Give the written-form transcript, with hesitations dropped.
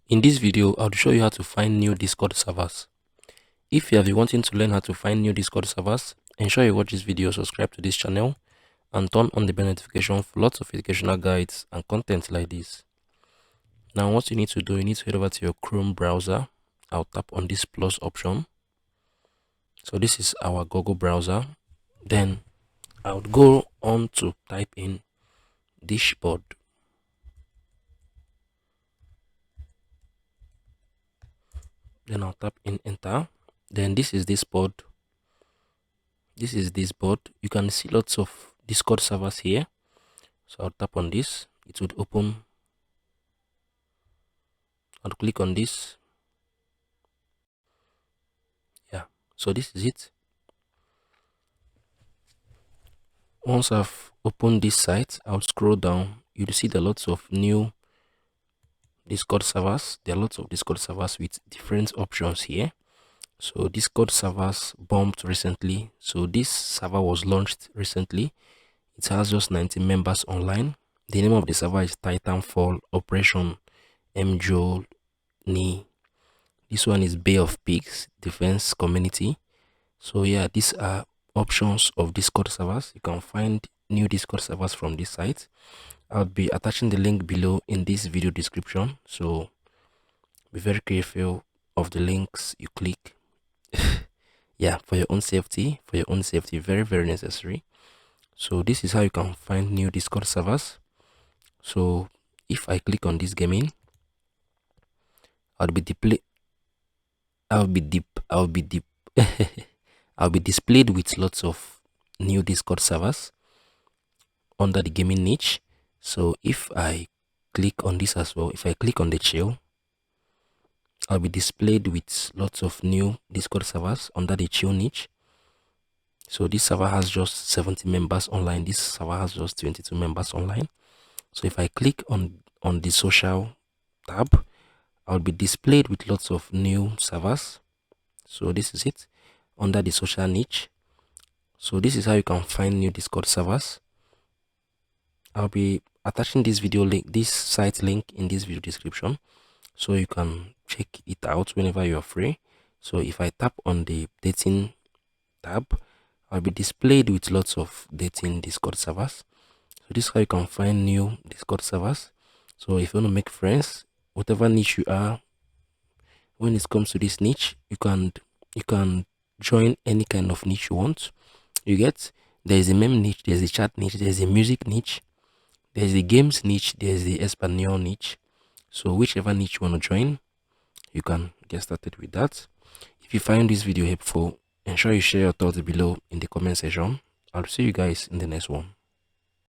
In this video, I'll show you how to find new Discord servers. If you have been wanting to learn how to find new Discord servers, ensure you watch this video, subscribe to this channel, and turn on the bell notification for lots of educational guides and content like this. Now, what you need to do, you need to head over to your Chrome browser. I'll tap on this plus option. So this is our Google browser. Then I would go on to type in dashboard. Then I'll tap in enter. Then this is this board. This is this board. You can see lots of Discord servers here. So I'll tap on this. It would open. I'll click on this. Yeah. So this is it. Once I've opened this site, I'll scroll down. You'll see there are lots of new Discord servers. There are lots of Discord servers with different options here. So Discord servers bumped recently. So this server was launched recently. It has just 90 members online. The name of the server is Titanfall Operation MJONI. This one is Bay of Pigs Defense Community. So yeah, these are options of Discord servers. You can find new Discord servers from this site. I'll be attaching the link below in this video description. So be very careful of the links you click. Yeah, for your own safety, very, very necessary. So this is how you can find new Discord servers. So if I click on this gaming, I'll be displayed with lots of new Discord servers under the gaming niche. So if I click on this as well, if I click on the chill, I'll be displayed with lots of new Discord servers under the chill niche. So this server has just 70 members online. This server has just 22 members online. So if I click on the social tab, I'll be displayed with lots of new servers. So this is it under the social niche. So this is how you can find new Discord servers. I'll be attaching this video link, this site link in this video description, so you can check it out whenever you are free. So if I tap on the dating tab, I'll be displayed with lots of dating Discord servers. So this is how you can find new Discord servers. So if you want to make friends, whatever niche you are, when it comes to this niche, you can join any kind of niche you want. You get, there's a meme niche, there's a chat niche, there's a music niche, there's the games niche, there's the Espanol niche. So whichever niche you want to join, you can get started with that. If you find this video helpful, ensure you share your thoughts below in the comment section. I'll see you guys in the next one.